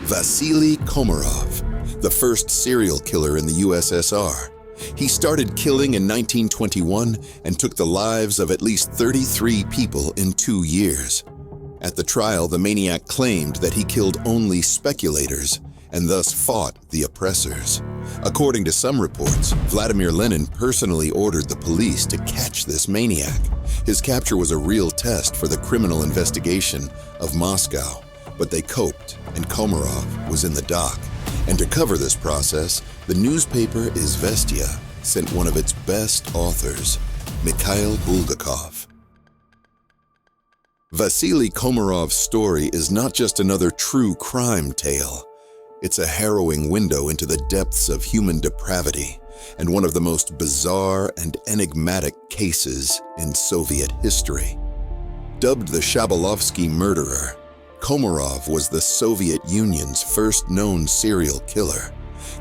Vasily Komarov, the first serial killer in the USSR. He started killing in 1921 and took the lives of at least 33 people in 2 years. At the trial, the maniac claimed that he killed only speculators and thus fought the oppressors. According to some reports, Vladimir Lenin personally ordered the police to catch this maniac. His capture was a real test for the criminal investigation of Moscow, but they coped, and Komarov was in the dock. And to cover this process, the newspaper Izvestia sent one of its best authors, Mikhail Bulgakov. Vasily Komarov's story is not just another true crime tale. It's a harrowing window into the depths of human depravity and one of the most bizarre and enigmatic cases in Soviet history. Dubbed the Shabolovsky murderer, Komarov was the Soviet Union's first known serial killer,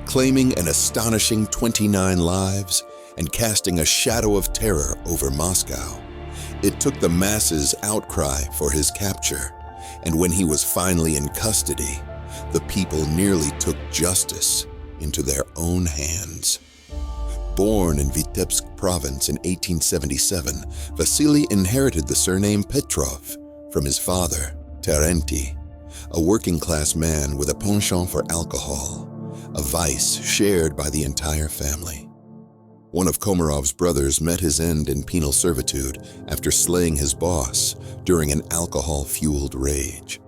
claiming an astonishing 29 lives and casting a shadow of terror over Moscow. It took the masses' outcry for his capture, and when he was finally in custody, the people nearly took justice into their own hands. Born in Vitebsk province in 1877, Vasily inherited the surname Petrov from his father, Terenti, a working-class man with a penchant for alcohol, a vice shared by the entire family. One of Komarov's brothers met his end in penal servitude after slaying his boss during an alcohol-fueled rage.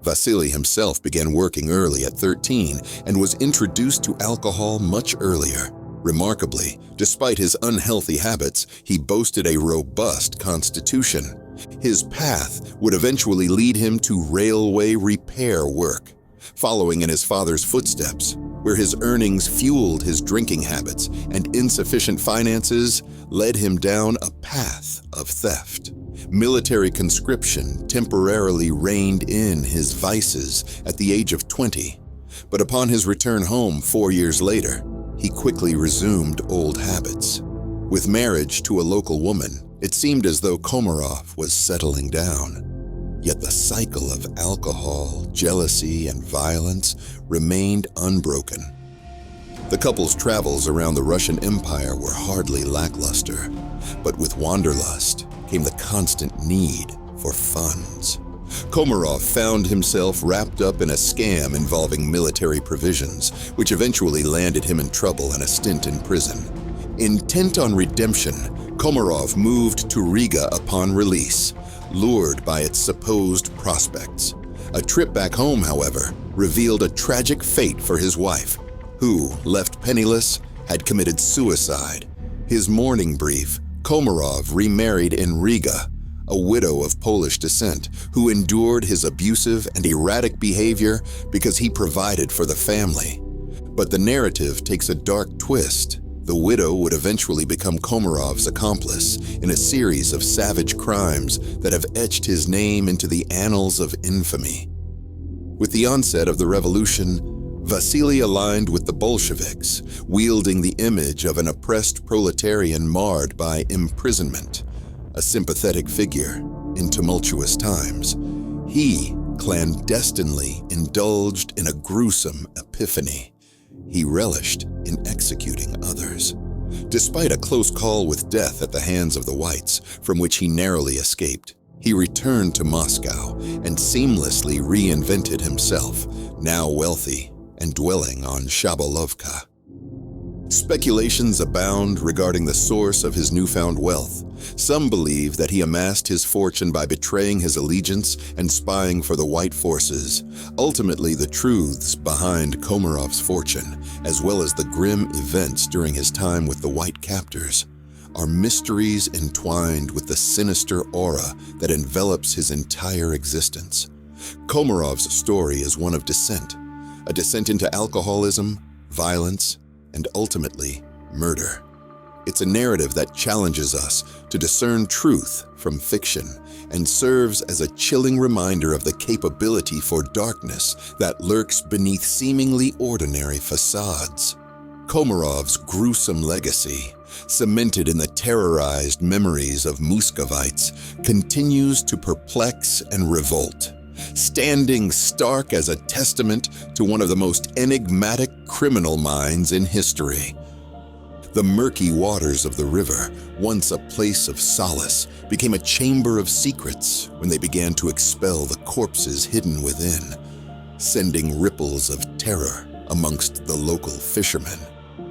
Vasily himself began working early at 13 and was introduced to alcohol much earlier. Remarkably, despite his unhealthy habits, he boasted a robust constitution. His path would eventually lead him to railway repair work, following in his father's footsteps, where his earnings fueled his drinking habits and insufficient finances led him down a path of theft. Military conscription temporarily reined in his vices at the age of 20, but upon his return home 4 years later, he quickly resumed old habits. With marriage to a local woman, it seemed as though Komarov was settling down. Yet the cycle of alcohol, jealousy, and violence remained unbroken. The couple's travels around the Russian Empire were hardly lackluster, but with wanderlust came the constant need for funds. Komarov found himself wrapped up in a scam involving military provisions, which eventually landed him in trouble and a stint in prison. Intent on redemption, Komarov moved to Riga upon release, lured by its supposed prospects. A trip back home, however, revealed a tragic fate for his wife, who, left penniless, had committed suicide. His mourning brief, Komarov remarried in Riga, a widow of Polish descent who endured his abusive and erratic behavior because he provided for the family. But the narrative takes a dark twist. The widow would eventually become Komarov's accomplice in a series of savage crimes that have etched his name into the annals of infamy. With the onset of the revolution, Vasily aligned with the Bolsheviks, wielding the image of an oppressed proletarian marred by imprisonment. A sympathetic figure in tumultuous times, he clandestinely indulged in a gruesome epiphany. He relished in executing others. Despite a close call with death at the hands of the Whites, from which he narrowly escaped, he returned to Moscow and seamlessly reinvented himself, now wealthy and dwelling on Shabolovka. Speculations abound regarding the source of his newfound wealth. Some believe that he amassed his fortune by betraying his allegiance and spying for the white forces. Ultimately, the truths behind Komarov's fortune, as well as the grim events during his time with the white captors, are mysteries entwined with the sinister aura that envelops his entire existence. Komarov's story is one of descent, a descent into alcoholism, violence, and ultimately, murder. It's a narrative that challenges us to discern truth from fiction and serves as a chilling reminder of the capability for darkness that lurks beneath seemingly ordinary facades. Komarov's gruesome legacy, cemented in the terrorized memories of Muscovites, continues to perplex and revolt. standing stark as a testament to one of the most enigmatic criminal minds in history. The murky waters of the river, once a place of solace, became a chamber of secrets when they began to expel the corpses hidden within, sending ripples of terror amongst the local fishermen.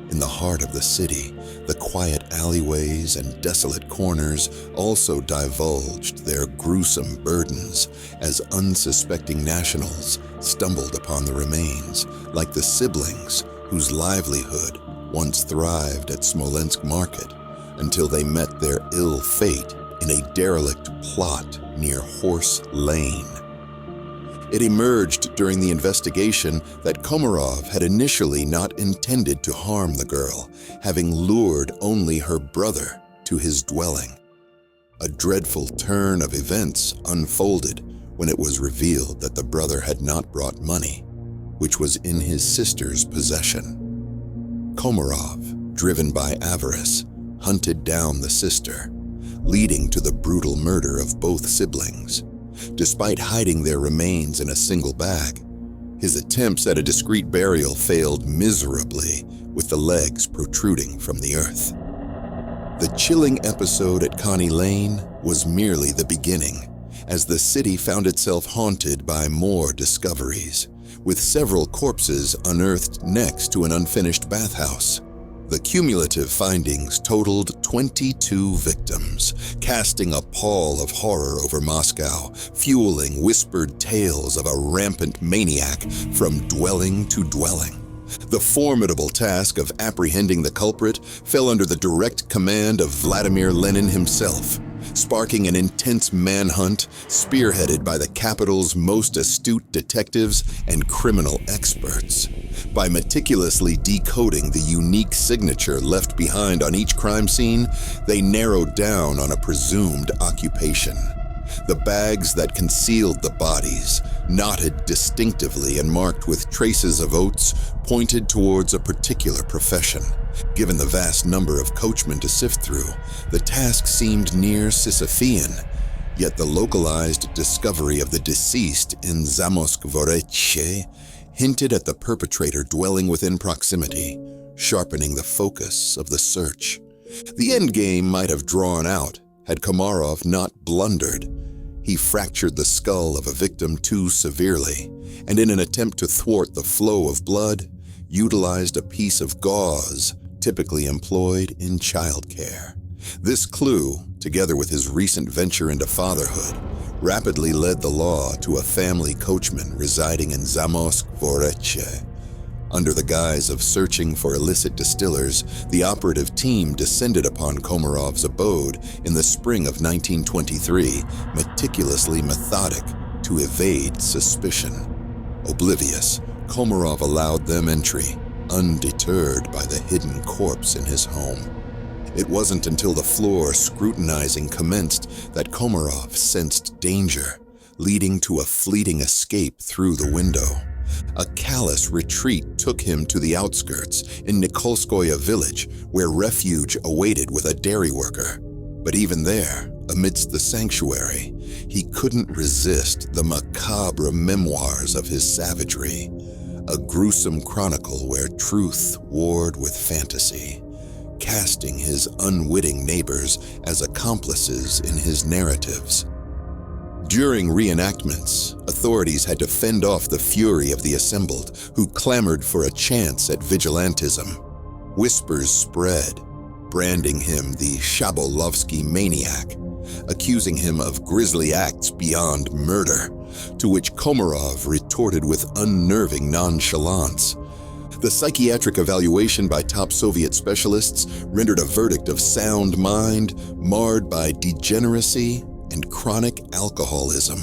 In the heart of the city, the quiet alleyways and desolate corners also divulged their gruesome burdens as unsuspecting nationals stumbled upon the remains, like the siblings whose livelihood once thrived at Smolensk Market until they met their ill fate in a derelict plot near Horse Lane. It emerged during the investigation that Komarov had initially not intended to harm the girl, having lured only her brother to his dwelling. A dreadful turn of events unfolded when it was revealed that the brother had not brought money, which was in his sister's possession. Komarov, driven by avarice, hunted down the sister, leading to the brutal murder of both siblings. Despite hiding their remains in a single bag, his attempts at a discreet burial failed miserably, with the legs protruding from the earth. The chilling episode at Coney Lane was merely the beginning, as the city found itself haunted by more discoveries, with several corpses unearthed next to an unfinished bathhouse. The cumulative findings totaled 22 victims, casting a pall of horror over Moscow, fueling whispered tales of a rampant maniac from dwelling to dwelling. The formidable task of apprehending the culprit fell under the direct command of Vladimir Lenin himself, sparking an intense manhunt spearheaded by the capital's most astute detectives and criminal experts. By meticulously decoding the unique signature left behind on each crime scene, they narrowed down on a presumed occupation. The bags that concealed the bodies, knotted distinctively and marked with traces of oats, pointed towards a particular profession. Given the vast number of coachmen to sift through, the task seemed near Sisyphean, yet the localized discovery of the deceased in Zamoskvoreche hinted at the perpetrator dwelling within proximity, sharpening the focus of the search. The endgame might have drawn out had Komarov not blundered. He fractured the skull of a victim too severely, and in an attempt to thwart the flow of blood, utilized a piece of gauze typically employed in childcare. This clue, together with his recent venture into fatherhood, rapidly led the law to a family coachman residing in Zamoskvoreche. Under the guise of searching for illicit distillers, the operative team descended upon Komarov's abode in the spring of 1923, meticulously methodic to evade suspicion. Oblivious, Komarov allowed them entry, undeterred by the hidden corpse in his home. It wasn't until the floor scrutinizing commenced that Komarov sensed danger, leading to a fleeting escape through the window. A callous retreat took him to the outskirts in Nikolskoye village, where refuge awaited with a dairy worker. But even there, amidst the sanctuary, he couldn't resist the macabre memoirs of his savagery, a gruesome chronicle where truth warred with fantasy, casting his unwitting neighbors as accomplices in his narratives. During reenactments, authorities had to fend off the fury of the assembled, who clamored for a chance at vigilantism. Whispers spread, branding him the Shabolovsky maniac, accusing him of grisly acts beyond murder, to which Komarov retorted with unnerving nonchalance. The psychiatric evaluation by top Soviet specialists rendered a verdict of sound mind marred by degeneracy and chronic alcoholism.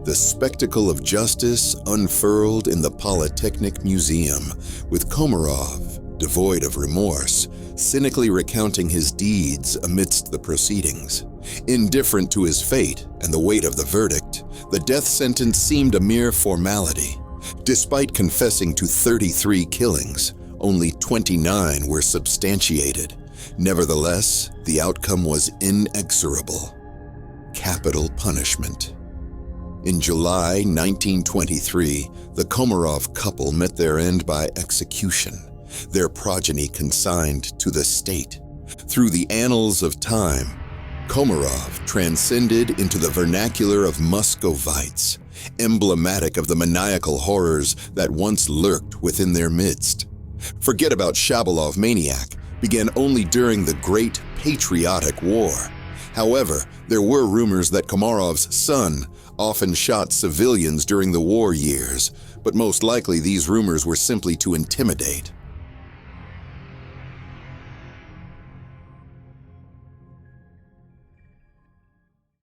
The spectacle of justice unfurled in the Polytechnic Museum, with Komarov, devoid of remorse, cynically recounting his deeds amidst the proceedings. Indifferent to his fate and the weight of the verdict, the death sentence seemed a mere formality. Despite confessing to 33 killings, only 29 were substantiated. Nevertheless, the outcome was inexorable: capital punishment. In July 1923, the Komarov couple met their end by execution, their progeny consigned to the state. Through the annals of time, Komarov transcended into the vernacular of Muscovites, emblematic of the maniacal horrors that once lurked within their midst. Forget About Shabolov Maniac began only during the Great Patriotic War. However, there were rumors that Komarov's son often shot civilians during the war years, but most likely these rumors were simply to intimidate.